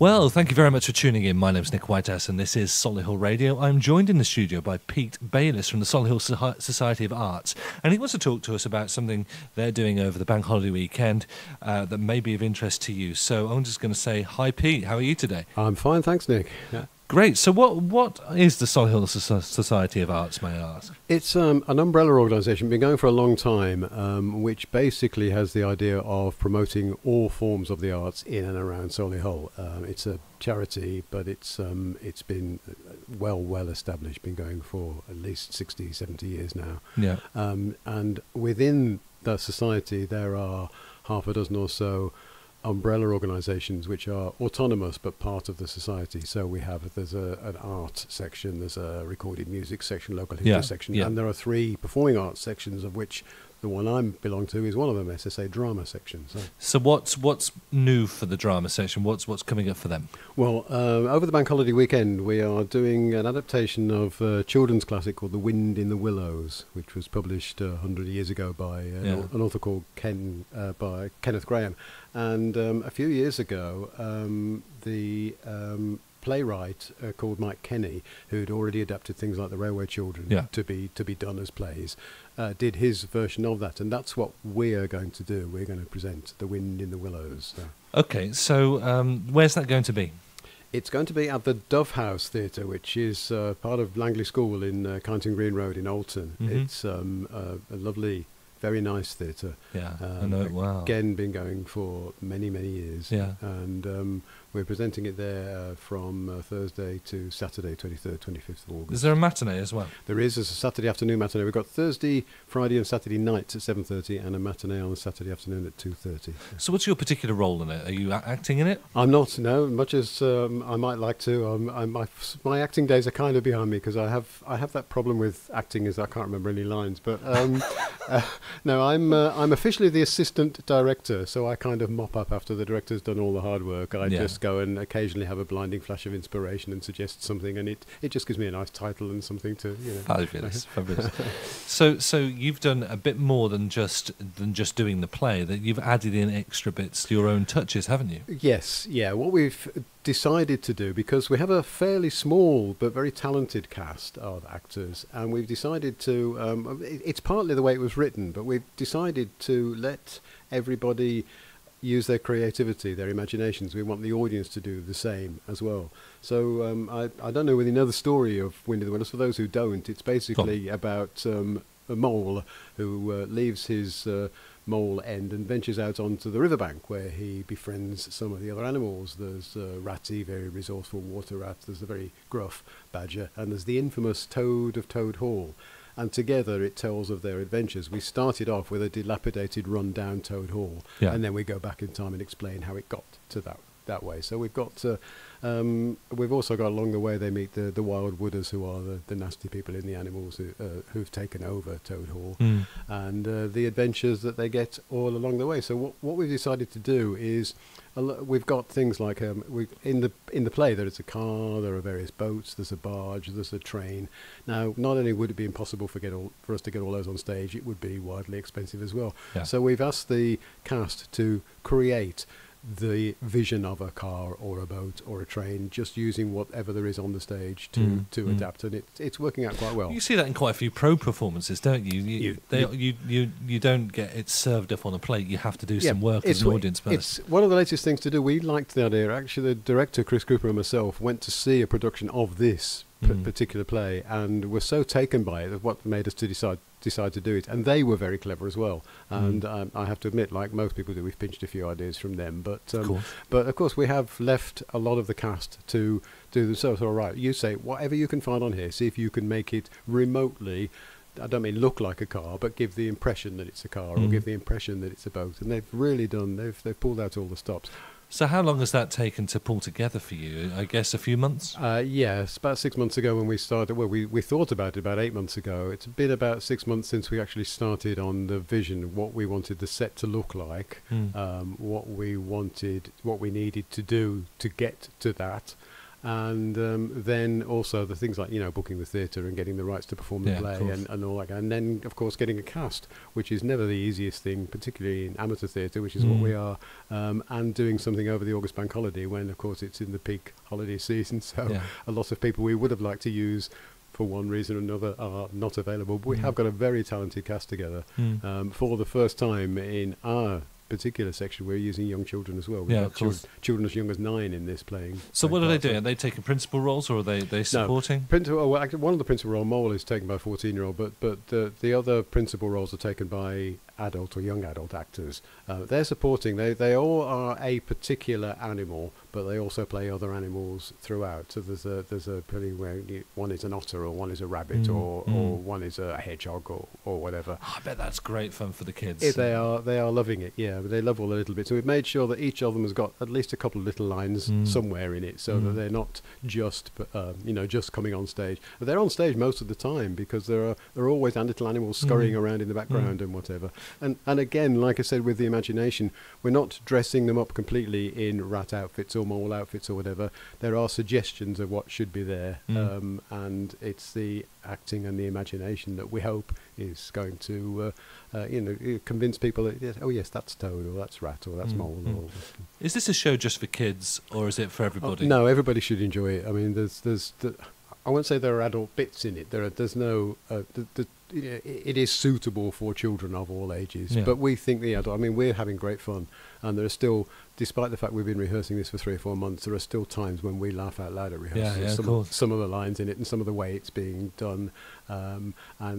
Well, thank you very much for tuning in. My name's Nick Whitehouse and this is Solihull Radio. I'm joined in the studio by Pete Bayliss from the Solihull Society of Arts, and he wants to talk to us about something they're doing over the bank holiday weekend that may be of interest to you. So I'm just going to say, hi Pete, how are you today? I'm fine, thanks Nick. Yeah. Great. So what is the Solihull Society of Arts, may I ask? It's an umbrella organisation, been going for a long time, which basically has the idea of promoting all forms of the arts in and around Solihull. It's a charity, but it's been well established, been going for at least 60, 70 years now. Yeah. And within the society there are half a dozen or so umbrella organisations which are autonomous but part of the society. So there's an art section, there's a recorded music section, local history section, and there are 3 performing arts sections, of which the one I belong to is one of them, SSA Drama section. So what's new for the drama section? What's coming up for them? Well, over the bank holiday weekend we are doing an adaptation of a children's classic called The Wind In The Willows, which was published 100 years ago by an author called by Kenneth Graham. And a few years ago, the playwright called Mike Kenny, who'd already adapted things like The Railway Children to be done as plays, did his version of that, and that's what we're going to do. We're going to present The Wind in the Willows. Okay, so where's that going to be? It's going to be at the Dove House Theatre, which is part of Langley School in Kyneton Green Road in Alton. Mm-hmm. It's a lovely, very nice theatre. Yeah, I know it well. Again, been going for many years. Yeah. And we're presenting it there from Thursday to Saturday, 23rd, 25th of August. Is there a matinee as well? There is. There's a Saturday afternoon matinee. We've got Thursday, Friday and Saturday nights at 7:30 and a matinee on a Saturday afternoon at 2:30. So what's your particular role in it? Are you acting in it? I'm not, no, much as I might like to. My acting days are kind of behind me because I have that problem with acting, is I can't remember any lines. But no, I'm officially the assistant director, so I kind of mop up after the director's done all the hard work. I just go and occasionally have a blinding flash of inspiration and suggest something, and it just gives me a nice title and something to, you know. Fabulous. So you've done a bit more than just doing the play. That you've added in extra bits, your own touches, haven't you? Yes, yeah. What we've decided to do, because we have a fairly small but very talented cast of actors, and we've decided to, it's partly the way it was written, but we've decided to let everybody use their creativity, their imaginations. We want the audience to do the same as well. So I don't know whether you know the story of Wind In The Willows. For those who don't, it's basically about a mole who leaves his mole end and ventures out onto the riverbank, where he befriends some of the other animals. There's Ratty, very resourceful water rat, there's the very gruff badger, and there's the infamous Toad of Toad Hall. And together it tells of their adventures. We started off with a dilapidated, run-down Toad Hall, and then we go back in time and explain how it got to that way. So we've got, we've also got along the way they meet the wild wooders, who are the nasty people in the animals who've taken over Toad Hall, and the adventures that they get all along the way. So what we've decided to do is, we've got things like in the play there is a car, there are various boats, there's a barge, there's a train. Now, not only would it be impossible for us to get all those on stage, it would be wildly expensive as well. Yeah. So we've asked the cast to create the vision of a car or a boat or a train, just using whatever there is on the stage to adapt, and it's working out quite well. You see that in quite a few pro performances, don't you? You don't get it served up on a plate. You have to do some work as an audience person. It's one of the latest things to do. We liked the idea. Actually, the director Chris Cooper and myself went to see a production of this particular play, and were so taken by it that what made us to decide to do it. And they were very clever as well. And I have to admit, like most people do, we've pinched a few ideas from them. But of course we have left a lot of the cast to do themselves. All right, you say whatever you can find on here, see if you can make it remotely, I don't mean look like a car, but give the impression that it's a car, or give the impression that it's a boat. And they've really done, they've pulled out all the stops. So how long has that taken to pull together for you? I guess a few months? Yes, about 6 months ago when we started. Well, we thought about it about 8 months ago. It's been about 6 months since we actually started on the vision, what we wanted the set to look like, what we needed to do to get to that. And then also the things like, booking the theatre and getting the rights to perform the play and all that. And then, of course, getting a cast, which is never the easiest thing, particularly in amateur theatre, which is what we are, and doing something over the August bank holiday when, of course, it's in the peak holiday season. So a lot of people we would have liked to use for one reason or another are not available. But we have got a very talented cast together. For the first time in our particular section, we're using young children as well. We've got children as young as 9 in this playing. So what are they doing? Are they taking principal roles, or are they supporting? One of the principal role, Mole, is taken by a 14-year-old, but the other principal roles are taken by adult or young adult actors. They're supporting. They all are a particular animal, but they also play other animals throughout. So there's a play where one is an otter, or one is a rabbit, or one is a hedgehog, or whatever. Oh, I bet that's great fun for the kids. They are loving it. Yeah, they love all the little bits. So we've made sure that each of them has got at least a couple of little lines somewhere in it, so that they're not just just coming on stage. But they're on stage most of the time, because there are always little animals scurrying around in the background and whatever. And again, like I said, with the imagination, we're not dressing them up completely in rat outfits or mole outfits or whatever. There are suggestions of what should be there, and it's the acting and the imagination that we hope is going to convince people that, oh yes, that's toad, or that's rat, or that's mole. Is this a show just for kids, or is it for everybody? No, everybody should enjoy it. I mean, I won't say there are adult bits in it. There's no it is suitable for children of all ages, but we think we're having great fun, and there are still, despite the fact we've been rehearsing this for 3 or 4 months, there are still times when we laugh out loud at rehearsals. Some of the lines in it and some of the way it's being done, and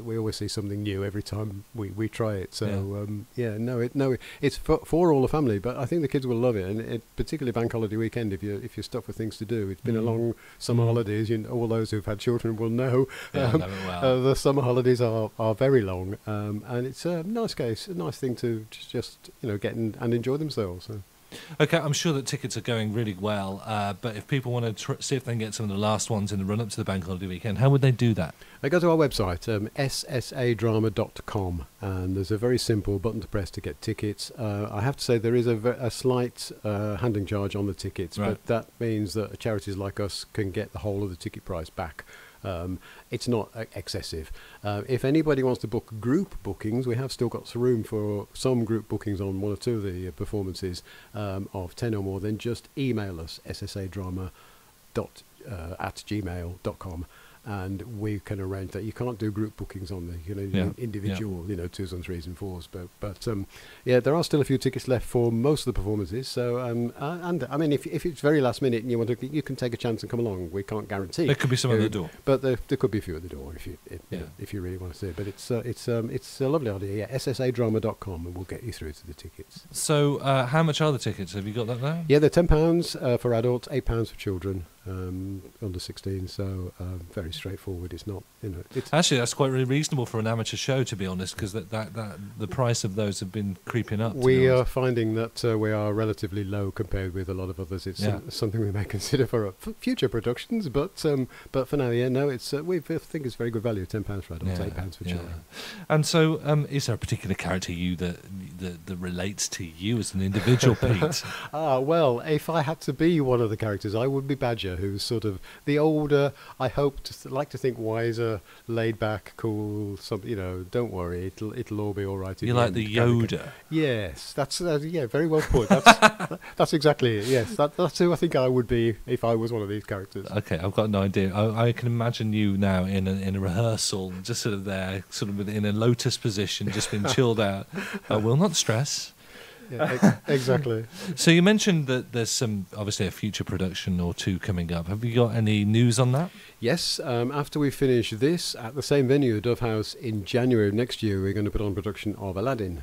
we always see something new every time we try it. So it's for all the family, but I think the kids will love it, and particularly bank holiday weekend, if you're stuck with things to do. It's been a long summer holidays. All those who've had children will know. The summer holidays are very long, and it's a nice thing to just get and enjoy themselves. So. Okay, I'm sure that tickets are going really well, but if people want to see if they can get some of the last ones in the run-up to the bank holiday weekend, how would they do that? They go to our website, ssadrama.com, and there's a very simple button to press to get tickets. I have to say there is a slight handling charge on the tickets, but that means that charities like us can get the whole of the ticket price back. It's not excessive. If anybody wants to book group bookings, we have still got some room for some group bookings on 1 or 2 of the performances of 10 or more. Then just email us, ssadrama@gmail.com, and we can arrange that. You can't do group bookings on the individual 2s and 3s and 4s, but there are still a few tickets left for most of the performances. So and I mean, if it's very last minute and you can take a chance and come along. We can't guarantee. There could be some at the door, but there could be a few at the door if you really want to see it. But it's a lovely idea. Yeah, ssadrama.com, and we'll get you through to the tickets. So how much are the tickets? Have you got that now? Yeah, they're £10 for adults, £8 for children. Under 16, so very straightforward. It's not, it's actually, that's quite really reasonable for an amateur show, to be honest, because that the price of those have been creeping up. We are finding that we are relatively low compared with a lot of others. It's something we may consider for future productions, but for now, it's we think it's very good value. £10 for adults, £8 for children. And so, is there a particular character that relates to you as an individual, Pete? Well, if I had to be one of the characters, I would be Badger, who's sort of the older, I hope like to think wiser, laid back, cool. Don't worry, it'll all be all right. You like the Yoda? Yes, that's very well put. That's exactly it. Yes, that's who I think I would be if I was one of these characters. Okay, I've got an idea. I can imagine you now in a rehearsal, just sort of there, sort of in a lotus position, just been chilled out. I will not stress. Yeah, exactly. So you mentioned that there's obviously a future production or 2 coming up. Have you got any news on that? Yes. After we finish this at the same venue, Dove House, in January of next year, we're going to put on production of Aladdin,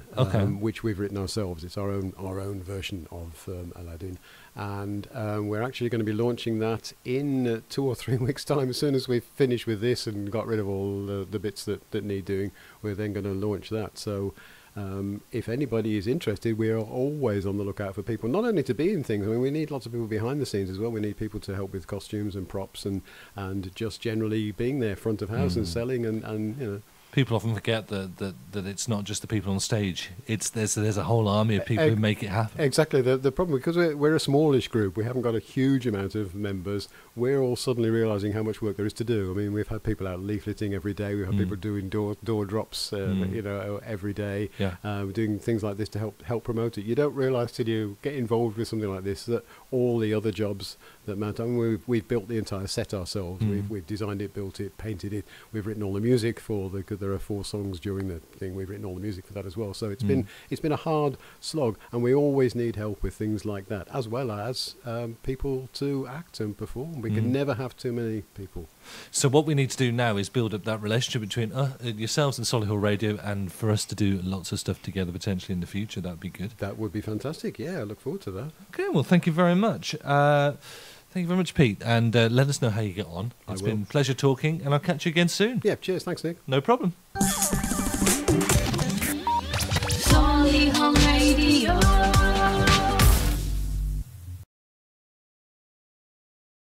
which we've written ourselves. It's our own version of Aladdin. And we're actually going to be launching that in 2 or 3 weeks' time. As soon as we've finished with this and got rid of all the bits that need doing, we're then going to launch that. So if anybody is interested, we are always on the lookout for people, not only to be in things. I mean, we need lots of people behind the scenes as well. We need people to help with costumes and props and just generally being there front of house and selling and People often forget that it's not just the people on stage. There's a whole army of people who make it happen. Exactly. The problem, because we're a smallish group, we haven't got a huge amount of members. We're all suddenly realising how much work there is to do. I mean, we've had people out leafleting every day. We've had people doing door drops, every day. Yeah. Doing things like this to help promote it. You don't realise till you get involved with something like this that all the other jobs that matter. I mean, we've built the entire set ourselves. We've designed it, built it, painted it. We've written all the music for because there are 4 songs during the thing. We've written all the music for that as well. So it's been a hard slog, and we always need help with things like that, as well as people to act and perform. We can never have too many people. So what we need to do now is build up that relationship between yourselves and Solihull Radio, and for us to do lots of stuff together potentially in the future. That'd be good. That would be fantastic. Yeah, I look forward to that. Okay, well, thank you very much. Thank you very much, Pete, and let us know how you get on. It's been a pleasure talking, and I'll catch you again soon. Yeah, cheers. Thanks, Nick. No problem.